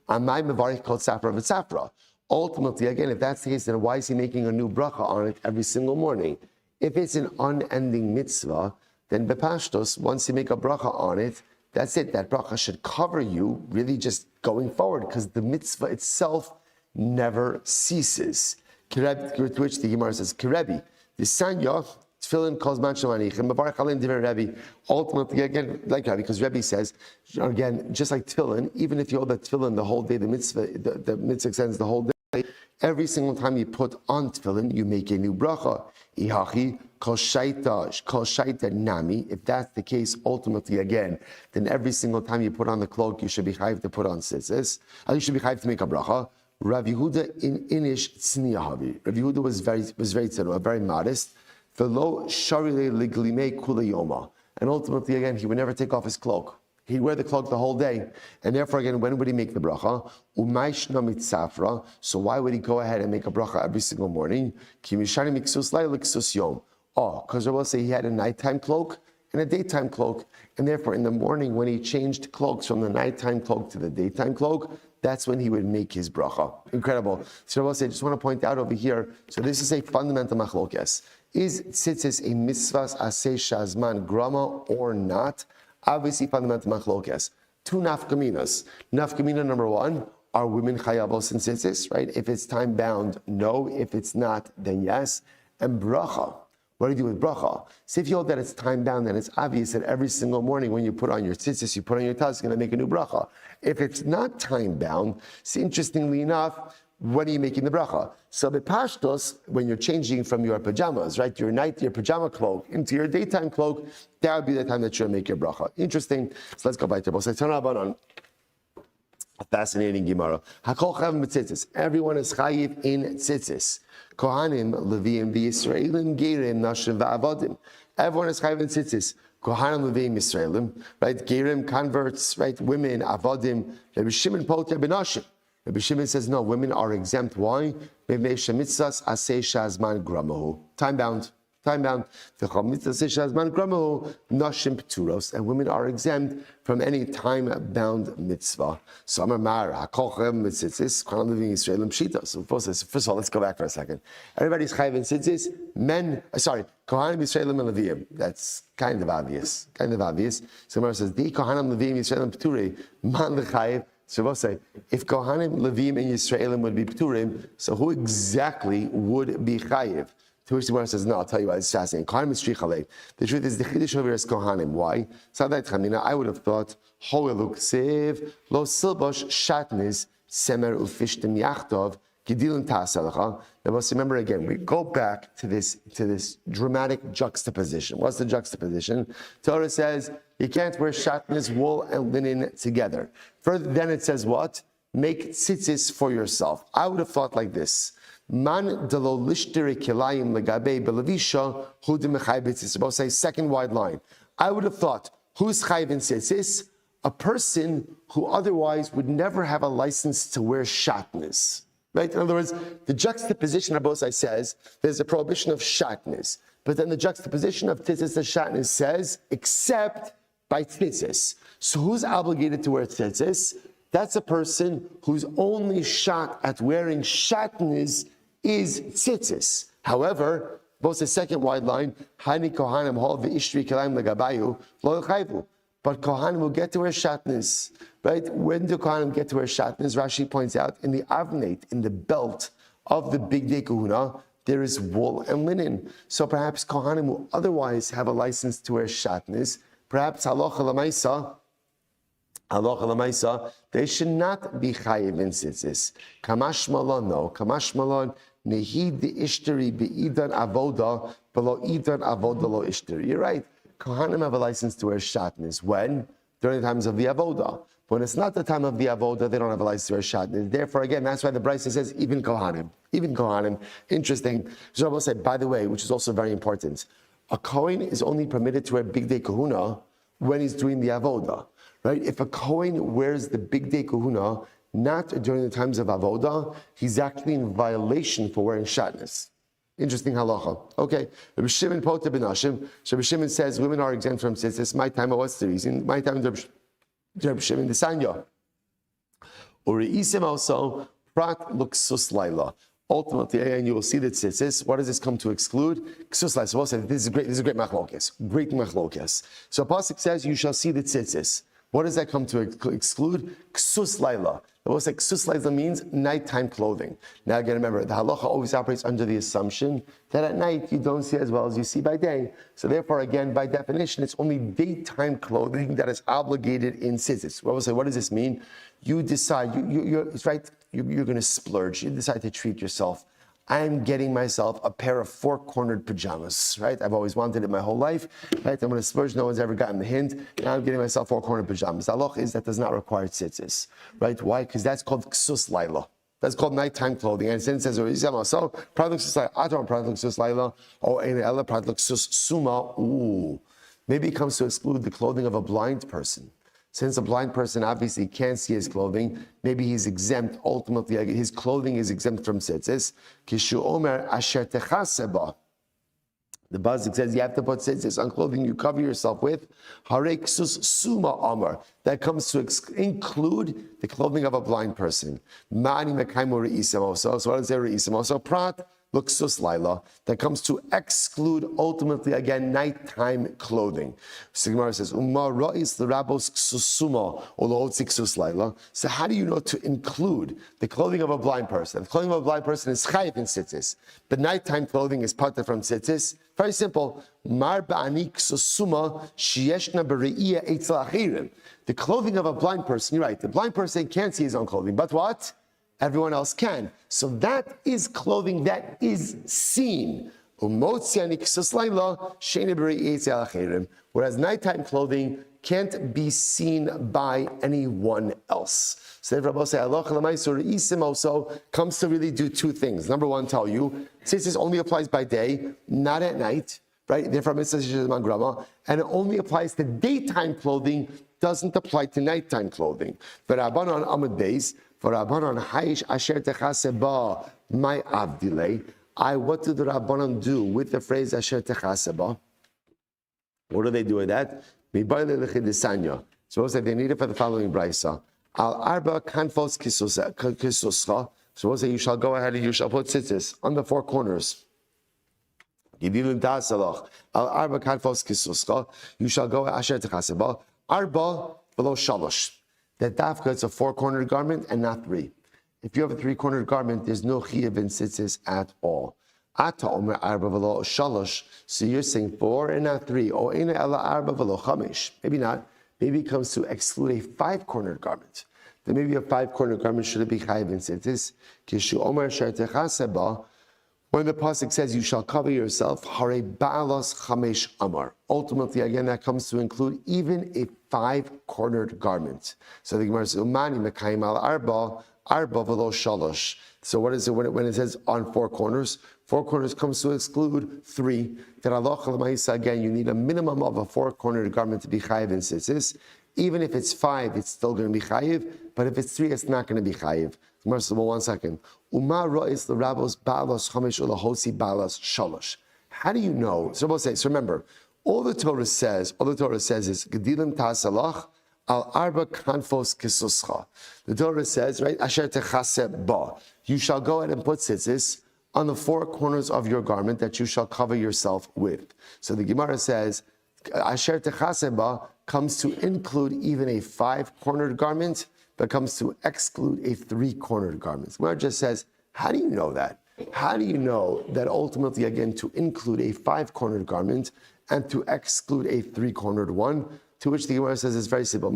amay mevarich kol safra v'safra. Ultimately, again, if that's the case, then why is he making a new bracha on it every single morning? If it's an unending mitzvah, then bepashtos, once you make a bracha on it, that's it. That bracha should cover you really just going forward because the mitzvah itself never ceases. To which the Gemara says, Kirebi, the sanya, tefillin calls man shemanichem, mevarach alim divrei Rebbe. Ultimately, again, like Rebbe, because Rebbe says, again, just like tefillin, even if you hold that tefillin the whole day, the mitzvah extends the whole day. Every single time you put on tefillin, you make a new bracha. Ihachi kol shaita nami. If that's the case, ultimately again, then every single time you put on the cloak, you should be chayiv to put on tzitzis. You should be chayiv to make a bracha. Rabbi Yehuda in inish tzniyahavi. Rabbi Yehuda was very tzniya, very modest. V'lo sharile liglimei kula yoma. And ultimately again, he would never take off his cloak. He'd wear the cloak the whole day. And therefore, again, when would he make the bracha? Umayshna mitzafra. So why would he go ahead and make a bracha every single morning? Kimishani miksus layla ksus yom. Oh, because I will say he had a nighttime cloak and a daytime cloak. And therefore, in the morning, when he changed cloaks from the nighttime cloak to the daytime cloak, that's when he would make his bracha. Incredible. So I will say, I just want to point out over here, so this is a fundamental machlokes. Is tzitzis a mitzvahs aseh shazman grama or not? Obviously, fundamental machlokes. Two nafkaminas. Nafkamina number one, are women chayavos in tzitzis, right? If it's time bound, no. If it's not, then yes. And bracha. What do you do with bracha? So if you hold that it's time bound, then it's obvious that every single morning when you put on your tzitzis, you put on your talis, you're going to make a new bracha. If it's not time bound, so interestingly enough, when are you making the bracha? So bepashtos, when you're changing from your pajamas, right, your pajama cloak into your daytime cloak, that would be the time that you'll make your bracha. Interesting. So let's go back to Bosa. A fascinating Gemara. Hakol chayav b'tzitzis. Everyone is chayiv in tzitzis. Kohanim, Leviim, v'Yisraelim, Gerim, Nashim, v'Avadim. Everyone is chayiv in tzitzis. Kohanim, Leviim, Yisraelim, right? Gerim, converts, right? Women, Avadim. Rabbi Shimon Poter b'Nashim. Rabbi Shimon says no. Women are exempt. Why? Time bound. time-bound. And women are exempt from any time-bound mitzvah. So first of all, let's go back for a second. Everybody's chayiv in tzitzis. Kohanim Yisraelim and Leviim. That's kind of obvious. So Gemara says, "Di Kohanim Leviim Yisraelim P'turei man lechayiv." So we'll say, if Kohanim Leviim and Yisraelim would be P'turim, so who exactly would be chayiv? To which the Gemara says, "No, I'll tell you why. It's fascinating. Kohanim is shrichalev. The truth is, the chiddush over is Kohanim. Why? I would have thought, Hoeluk sev lo silbosh shatnis semer ufishtim yachtov." Now let's remember again, we go back to this dramatic juxtaposition. What's the juxtaposition? Torah says you can't wear shatnez, wool, and linen together. Further, then it says what? Make tzitzis for yourself. I would have thought like this. Man delo lishteri kilayim legabe belavisha hu demechai b'tzitzis. We'll say second wide line. I would have thought, who's chayv in tzitzis? A person who otherwise would never have a license to wear shatnez. Right? In other words, the juxtaposition of both sides says there's a prohibition of shatnez, but then the juxtaposition of tzitzis and shatnez says except by tzitzis. So who's obligated to wear tzitzis? That's a person whose only shot at wearing shatnez is tzitzis. However, both the second wide line, Hani Kohanim hol v'ishtri kilayim legabayu lo chayvu. But Kohanim will get to wear shatnez, right? When do Kohanim get to wear shatnez? Rashi points out in the avnate, in the belt of the big day kahuna, there is wool and linen. So perhaps Kohanim will otherwise have a license to wear shatnez. Perhaps halacha l'maisa, they should not be chayiv in tzitzis. Kamash malon, no. Kamash malon, nehid the ishteri be'idan avoda, below idan avoda lo ishteri. You're right. Kohanim have a license to wear shatnez. When? During the times of the avodah. When it's not the time of the avodah, they don't have a license to wear shatnez. Therefore, again, that's why the Brisa says even Kohanim. Interesting. So I will say, by the way, which is also very important, a Kohen is only permitted to wear big day kahuna when he's doing the avodah. Right? If a Kohen wears the big day kahuna not during the times of avodah, he's actually in violation for wearing shatnez. Interesting halacha. Okay. Rabbi Shimon Pota Benashim. Rabbi Shimon says women are exempt from tzitzis. My time, what's the reason? My time, Rabbi Shimon the Sanya. Uri'isim also, prat luksus laila. Ultimately, and you will see that tzitzis, what does this come to exclude? Ksus laila. So we'll say this is great machlokes. Great machlokes. So Pasuk says you shall see the tzitzis. What does that come to exclude? Ksus laila. We'll say ksus laila means nighttime clothing. Now again, remember, the halacha always operates under the assumption that at night you don't see as well as you see by day. So therefore, again, by definition, it's only daytime clothing that is obligated in tzitzis. We'll say, what does this mean? You decide, it's right, you're going to splurge. You decide to treat yourself. I'm getting myself a pair of four-cornered pajamas, right? I've always wanted it my whole life, right? I'm going to splurge. No one's ever gotten the hint. Now I'm getting myself four-cornered pajamas. The halacha is that does not require tzitzis, right? Why? Because that's called ksus laila. That's called nighttime clothing. And since it says, so, product ksus laila, or ela product ksus suma, ooh. Maybe it comes to exclude the clothing of a blind person. Since a blind person obviously can't see his clothing, maybe he's exempt. Ultimately, his clothing is exempt from tzitzis. Kishu omer asher techaseba. The Bazik says you have to put tzitzis on clothing you cover yourself with. Harei ksus suma omer. That comes to include the clothing of a blind person. Ma'ani mekaimu re'isim also. So what does it say re'isim also? Prat. Luksus laila, that comes to exclude ultimately again nighttime clothing. So Gemara says, ra'is l'rabos ksusuma or ksus laila. So how do you know to include the clothing of a blind person? The clothing of a blind person is chayiv in tzitzis, but nighttime clothing is parted from tzitzis. Very simple. Mar ba'ani ksusuma sheyeshna bere'iyah eitzel achirim. The clothing of a blind person, you're right, the blind person can't see his own clothing, but what? Everyone else can. So that is clothing that is seen. Whereas nighttime clothing can't be seen by anyone else. So Rabbi say, also comes to really do two things. Number one, tell you, since this only applies by day, not at night, right? Therefore, and it only applies to daytime clothing, doesn't apply to nighttime clothing. But Rabban on Amud Beis, for Rabban on Haish Asher Techaseba, my Avdile. What do the Rabbanan do with the phrase Asher Techaseba? What do they do with that? Suppose that they need it for the following brisa. Al arba kanfos kisuscha. Suppose that you shall go ahead and you shall put tzitzis on the four corners. Al arba kanfos kisuscha. You shall go Asher Techaseba. Arba below shalosh. That dafka, it's a four-cornered garment and not three. If you have a three-cornered garment, there's no chiyuv in tzitzis at all. Ata omer arba v'lo shalosh. So you're saying four and not three. O ena ela arba v'lo chamish. Maybe not. Maybe it comes to exclude a five-cornered garment. Then maybe a five-cornered garment shouldn't be chayiv in tzitzis. Kishu omer asher techaseba. When the pasuk says you shall cover yourself, hare ba'alos chamesh amar. Ultimately, again, that comes to include even a five-cornered garment. So the Gemara says, "Umani mekayim al arba v'lo shalosh." So what is it when it says on four corners? Four corners comes to exclude three. Then halacha l'maisa, again, you need a minimum of a four-cornered garment to be chayiv in tzitzis. Even if it's five, it's still going to be chayiv. But if it's three, it's not going to be chayiv. Gemara says, well, 1 second. Uma ro'is l'rabos ba'alos chamesh ulahosi ba'alos shalosh. How do you know? So we'll say. So remember, all the Torah says is gedilim ta'asalach al arba kanfos kisuscha. The Torah says, right? Asher techaseh ba. You shall go ahead and put tzitzis on the four corners of your garment that you shall cover yourself with. So the Gemara says, Asher techaseh ba comes to include even a five-cornered garment, but comes to exclude a three-cornered garment. Gemara just says, how do you know that? How do you know that ultimately, again, to include a five-cornered garment and to exclude a three-cornered one? To which the Gemara says it's very simple.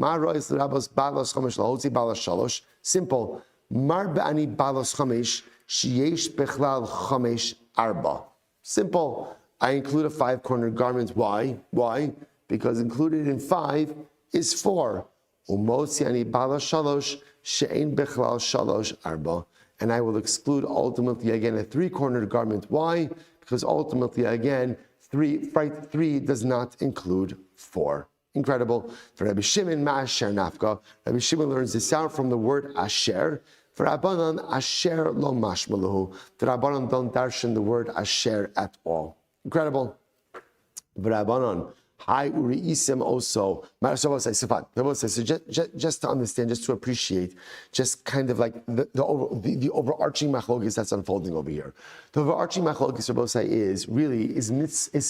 Simple. Mar ba'ani balos chamesh sheyesh bechlal chamesh arba. Simple. I include a five-cornered garment. Why? Why? Because included in five is four. Umotzi ani balos shalosh she'ein bechlal shalosh arba. And I will exclude ultimately again a three-cornered garment. Why? Because ultimately again, three does not include four. Incredible. For Rabbi Shimon ma'asher nafka. Rabbi Shimon learns the sound from the word asher. For Rabbanan, asher lo mashmaluhu. The Rabbanan don't darshan the word asher at all. Incredible. For Rabbanan, hi uri isim also. So just to understand, just to appreciate, just kind of like the overarching machlokes that's unfolding over here. The overarching machlokes Rabbi say is mitzvah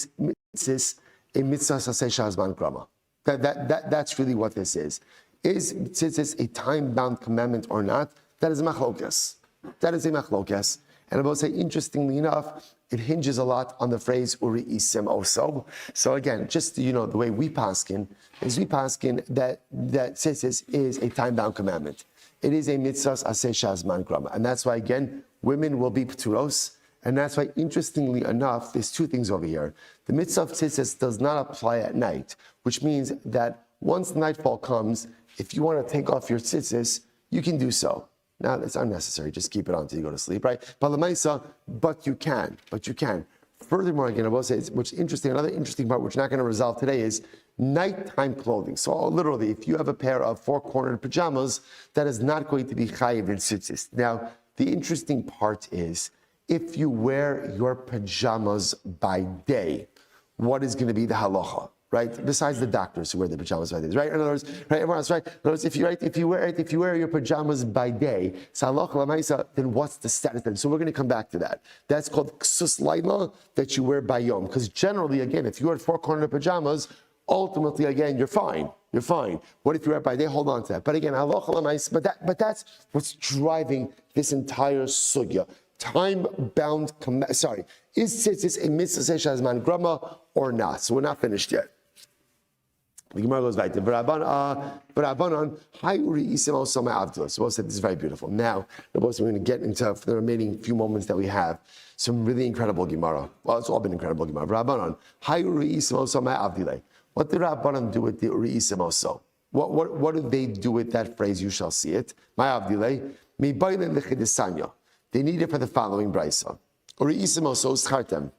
a mitzvah saseh shazman grama. That's really what this is. Is tzitzis a time-bound commandment or not? That is a machlokes. That is a machlokes. And I will say, interestingly enough, it hinges a lot on the phrase uri isim also. So again, just the way we paskin that tzitzis is a time-bound commandment. It is a mitzvah aseh shazman grama, and that's why again women will be pturos. And that's why, interestingly enough, there's two things over here. The mitzvah of tzitzis does not apply at night, which means that once nightfall comes, if you want to take off your tzitzis, you can do so. Now, it's unnecessary. Just keep it on until you go to sleep, right? But you can. Furthermore, again, I will say, which is interesting, another interesting part, which we're not going to resolve today, is nighttime clothing. So literally, if you have a pair of four-cornered pajamas, that is not going to be chayiv in tzitzis. Now, the interesting part is, if you wear your pajamas by day, what is going to be the halacha, right? Besides the doctors who wear their pajamas by day, right? In other words, right? Everyone else, right? In other words, if you wear your pajamas by day, so halacha l'maisa, then what's the status then? So we're going to come back to that. That's called ksus laila, that you wear by yom. Because generally, again, if you wear four-cornered pajamas, ultimately, again, you're fine. You're fine. What if you wear it by day? Hold on to that. But again, halacha l'maisa, but that's what's driving this entire sugya. Time-bound, is tzitzis a mitzvah shazman grama or not? So we're not finished yet. The Gemara goes back to B'Rabbanan, hi uri isim also ma'avdila. So we'll say this is very beautiful. Now, we're going to get into, for the remaining few moments that we have, some really incredible Gemara. Well, it's all been incredible Gemara. B'Rabbanan, hi uri isim also ma'avdila. What did Rabbanan do with the uri isim also? What did they do with that phrase, you shall see it? Ma'avdila, mi bailin l'chidisanya. They need it for the following brisa. Uri isim also schartem.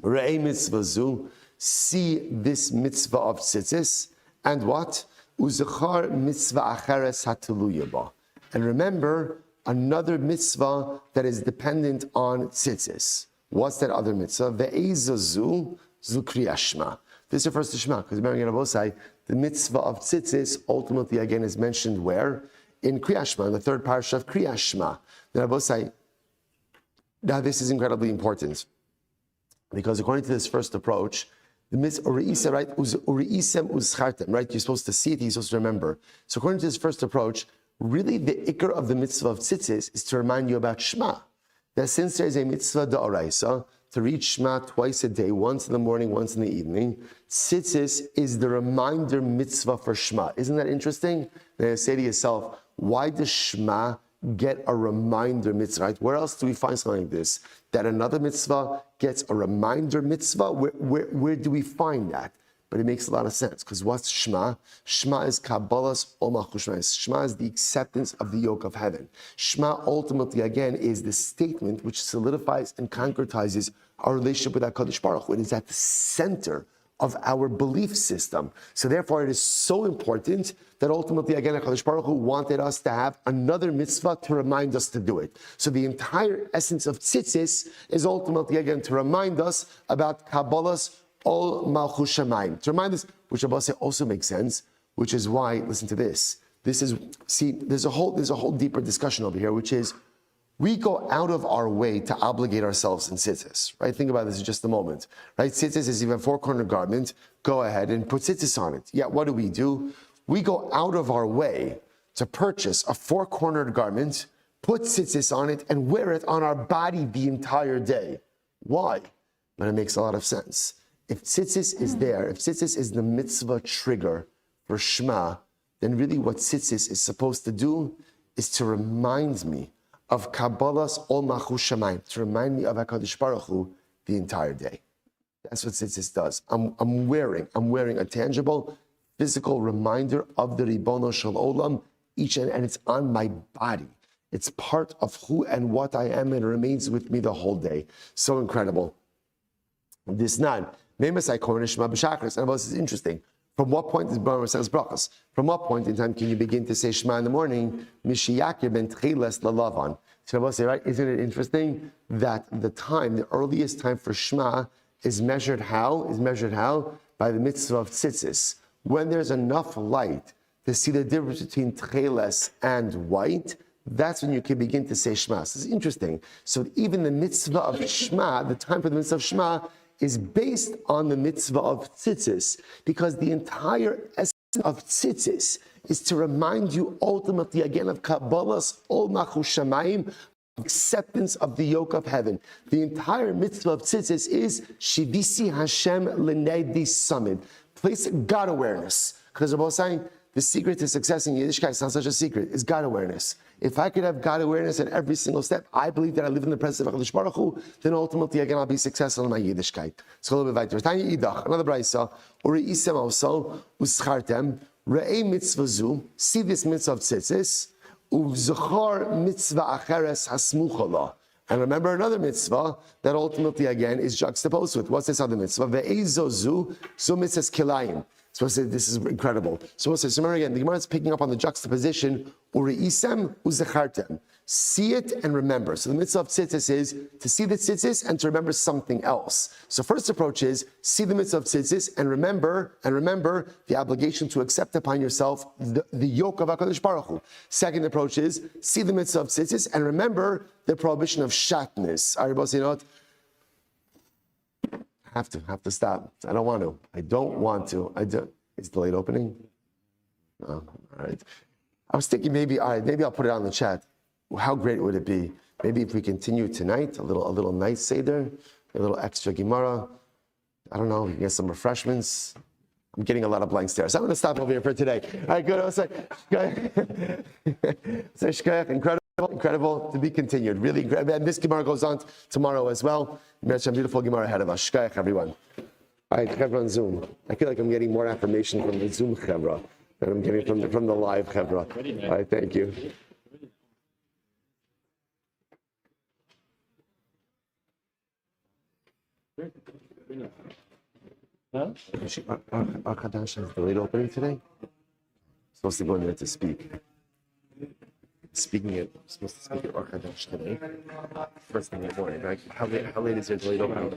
Re'ei mitzvah zu. See this mitzvah of tzitzis, and what? Uzachar mitzvah acheres hatuluyaba. And remember another mitzvah that is dependent on tzitzis. What's that other mitzvah? Ve'ezazu zu kriyas Shema. This refers to Shema, because remember, Rabbi say the mitzvah of tzitzis ultimately again is mentioned where? In Kriyas Shema, in the third parasha of Kriyas Shema. Then Rabbi say, now this is incredibly important, because according to this first approach, the mitzvah, right? Uri'isem uschartem, right? You're supposed to see it, you're supposed to remember. So according to this first approach, really the ikar of the mitzvah of tzitzis is to remind you about Shema. That since there is a mitzvah da'oraisa, to read Shema twice a day, once in the morning, once in the evening, tzitzis is the reminder mitzvah for Shema. Isn't that interesting? Then you say to yourself, why does Shema get a reminder mitzvah, right? Where else do we find something like this? That another mitzvah gets a reminder mitzvah? Where do we find that? But it makes a lot of sense, because what's Shema? Shema is Kabbalah's Omach. Shema is the acceptance of the yoke of heaven. Shema ultimately, again, is the statement which solidifies and concretizes our relationship with HaKadosh Baruch Hu. It is at the center of our belief system. So therefore, it is so important that ultimately, again, HaKadosh Baruch Hu wanted us to have another mitzvah to remind us to do it. So the entire essence of tzitzis is ultimately, again, to remind us about Kabbalah's Ol Malchus Shamayim. To remind us, which Abba say also makes sense, which is why, listen to this. There's a whole deeper discussion over here, which is we go out of our way to obligate ourselves in tzitzis, right? Think about this in just a moment, right? Tzitzis is even a four-cornered garment. Go ahead and put tzitzis on it. Yet what do? We go out of our way to purchase a four-cornered garment, put tzitzis on it, and wear it on our body the entire day. Why? But it makes a lot of sense. If tzitzis is there, if tzitzis is the mitzvah trigger for Shema, then really what tzitzis is supposed to do is to remind me of Kabbalah's Ol Malchus Shamayim, to remind me of HaKadosh Baruch Hu the entire day. That's what tzitzis does. I'm wearing a tangible, physical reminder of the Ribono Shel Olam and it's on my body. It's part of who and what I am, and it remains with me the whole day. So incredible. This nan. And this is interesting. From what point is Brahma says brachas? From what point in time can you begin to say Shema in the morning? Mishiyakir ben tchilas lalavan. So say, right? Isn't it interesting that the earliest time for Shema is measured how? By the mitzvah of tzitzis. When there's enough light to see the difference between tchilas and white, that's when you can begin to say Shema. So it's interesting. So even the mitzvah of Shema, the time for the mitzvah of Shema, is based on the mitzvah of tzitzis, because the entire essence of tzitzis is to remind you ultimately again of Kabbalah's Ol Malchus Shamayim, acceptance of the yoke of heaven. The entire mitzvah of tzitzis is Shivisi Hashem L'nei Samid. Place God awareness. Because we're both saying the secret to success in Yiddishkeit is not such a secret, it's God awareness. If I could have God awareness at every single step, I believe that I live in the presence of HaKadosh Baruch Hu, then ultimately again I'll be successful in my Yiddishkeit. So a little bit weiter. Tanya Idach, another brayso, Uri Isem also, Uschartem, Re'ei mitzvah zu, see this mitzvah of tzitzis, Uvzuchar mitzvah acheres hasmuchala. And remember another mitzvah that ultimately again is juxtaposed with. What's this other mitzvah? Ve'ezo zu, zu mitzvahs kilayim. So this is incredible. So remember again, the Gemara is picking up on the juxtaposition, Uri'isem u'zechartem. See it and remember. So the mitzvah of tzitzis is to see the tzitzis and to remember something else. So first approach is see the mitzvah of tzitzis and remember the obligation to accept upon yourself the yoke of HaKadosh Baruch Hu. Second approach is see the mitzvah of tzitzis and remember the prohibition of shatnez. Are you both saying, you know what? Have to stop. I don't want to. It's delayed opening? Oh, all right. I was thinking maybe I'll put it on the chat. How great would it be? Maybe if we continue tonight, a little night seder, a little extra Gemara. I don't know, we can get some refreshments. I'm getting a lot of blank stares. So I'm going to stop over here for today. All right, good. I'll say, incredible to be continued. Really incredible. And this Gemara goes on tomorrow as well. We have some beautiful Gemara ahead of us. Shkayach, everyone. All right, Chevra on Zoom. I feel like I'm getting more affirmation from the Zoom Chevra than I'm getting from the live Chevra. All right, thank you. Our Kadash has delayed opening today. Supposed to go in there to speak. Speaking of, supposed to speak at Orchadash today, first thing in the morning, right? How late is your delayed opening?